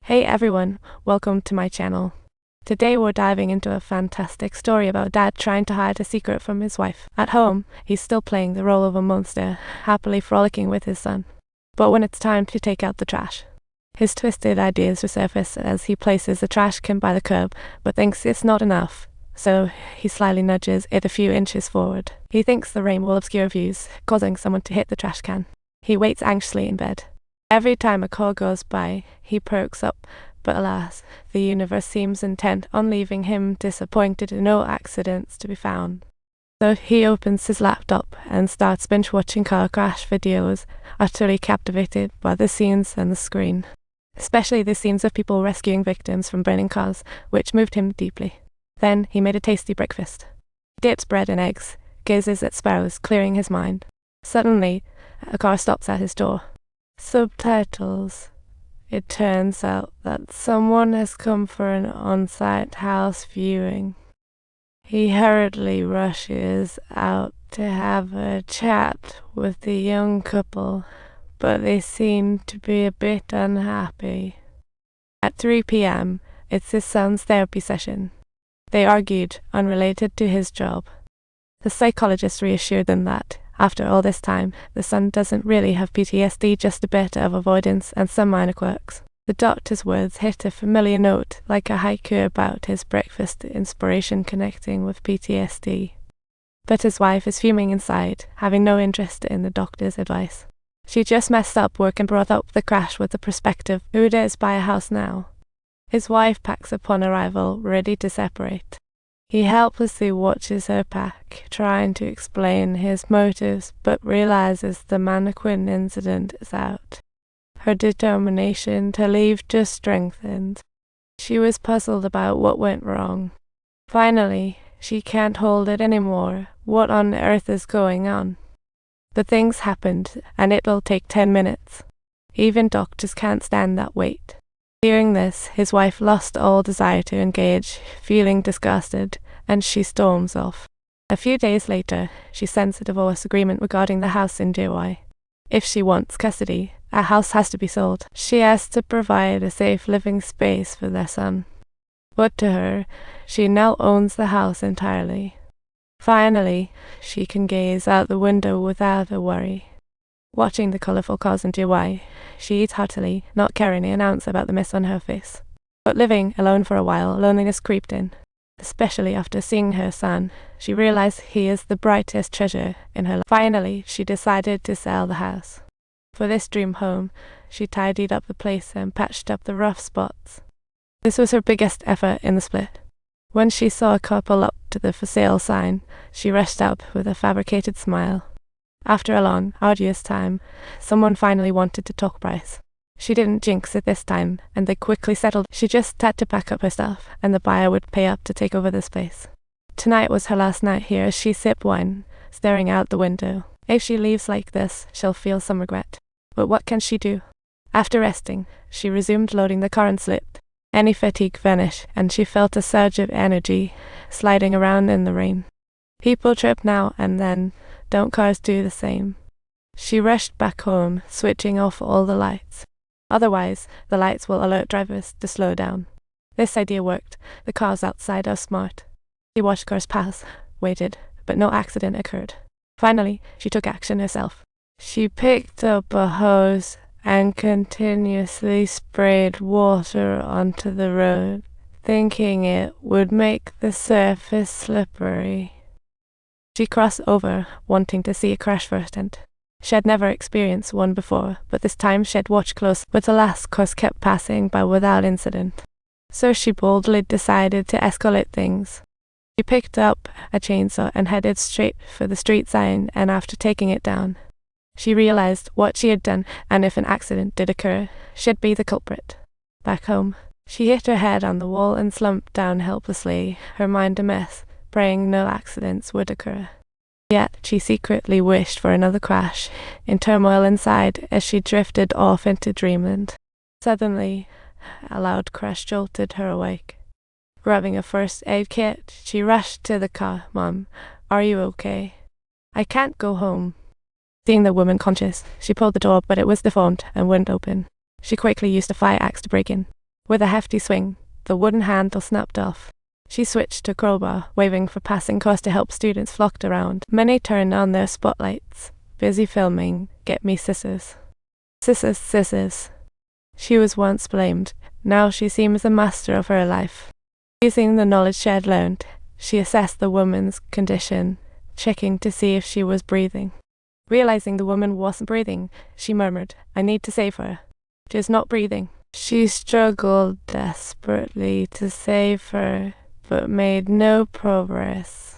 Hey everyone, welcome to my channel. Today we're diving into a fantastic story about a dad trying to hide a secret from his wife. At home, he's still playing the role of a monster, happily frolicking with his son. But when it's time to take out the trash, his twisted ideas resurface as he places the trash can by the curb, but thinks it's not enough, so he slyly nudges it a few inches forward. He thinks the rain will obscure views, causing someone to hit the trash can. He waits anxiously in bed. Every time a car goes by, he perks up, but alas, the universe seems intent on leaving him disappointed and no accidents to be found. So he opens his laptop and starts binge-watching car crash videos, utterly captivated by the scenes and the screen. Especially the scenes of people rescuing victims from burning cars, which moved him deeply. Then he made a tasty breakfast. He dips bread and eggs, gazes at sparrows, clearing his mind. Suddenly, a car stops at his door. Subtitles. It turns out that someone has come for an on-site house viewing. He hurriedly rushes out to have a chat with the young couple, but they seem to be a bit unhappy. At 3 p.m., it's his son's therapy session. They argued, unrelated to his job. The psychologist reassured them that, after all this time, the son doesn't really have PTSD, just a bit of avoidance and some minor quirks. The doctor's words hit a familiar note, like a haiku about his breakfast inspiration connecting with PTSD. But his wife is fuming inside, having no interest in the doctor's advice. She just messed up work and brought up the crash with the perspective, who dares buy a house now? His wife packs upon arrival, ready to separate. He helplessly watches her pack, trying to explain his motives, but realizes the mannequin incident is out. Her determination to leave just strengthened. She was puzzled about what went wrong. Finally, she can't hold it anymore. What on earth is going on? The thing's happened, and it'll take 10 minutes. Even doctors can't stand that wait. Hearing this, his wife lost all desire to engage, feeling disgusted, and she storms off. A few days later, she sends a divorce agreement regarding the house in JY. If she wants custody, a house has to be sold. She has to provide a safe living space for their son. But to her, she now owns the house entirely. Finally, she can gaze out the window without a worry. Watching the colourful cars in JY, she eats heartily, not caring an ounce about the mess on her face. But living alone for a while, loneliness creeped in. Especially after seeing her son, she realized he is the brightest treasure in her life. Finally, she decided to sell the house. For this dream home, she tidied up the place and patched up the rough spots. This was her biggest effort in the split. When she saw a couple up to the for sale sign, she rushed up with a fabricated smile. After a long, arduous time, someone finally wanted to talk price. She didn't jinx it this time, and they quickly settled. She just had to pack up her stuff, and the buyer would pay up to take over the space. Tonight was her last night here as she sipped wine, staring out the window. If she leaves like this, she'll feel some regret. But what can she do? After resting, she resumed loading the car and slipped. Any fatigue vanished, and she felt a surge of energy, sliding around in the rain. People trip now and then. Don't cars do the same? She rushed back home, switching off all the lights. Otherwise, the lights will alert drivers to slow down. This idea worked. The cars outside are smart. She watched cars pass, waited, but no accident occurred. Finally, she took action herself. She picked up a hose and continuously sprayed water onto the road, thinking it would make the surface slippery. She crossed over, wanting to see a crash firsthand. She had never experienced one before, but this time she had watched close, but alas, cars kept passing by without incident. So she boldly decided to escalate things. She picked up a chainsaw and headed straight for the street sign, and after taking it down, she realized what she had done, and if an accident did occur, she'd be the culprit. Back home, she hit her head on the wall and slumped down helplessly, her mind a mess, praying no accidents would occur. Yet she secretly wished for another crash, in turmoil inside as she drifted off into dreamland. Suddenly, a loud crash jolted her awake. Grabbing a first aid kit, she rushed to the car. "Mom, are you okay? I can't go home." Seeing the woman conscious, she pulled the door, but it was deformed and wouldn't open. She quickly used a fire axe to break in. With a hefty swing, the wooden handle snapped off. She switched to crowbar, waving for passing cars to help students flocked around. Many turned on their spotlights, busy filming Get Me Scissors. Scissors, scissors. She was once blamed. Now she seems the master of her life. Using the knowledge she had learned, she assessed the woman's condition, checking to see if she was breathing. Realizing the woman wasn't breathing, she murmured, "I need to save her. She's not breathing." She struggled desperately to save her, but made no progress.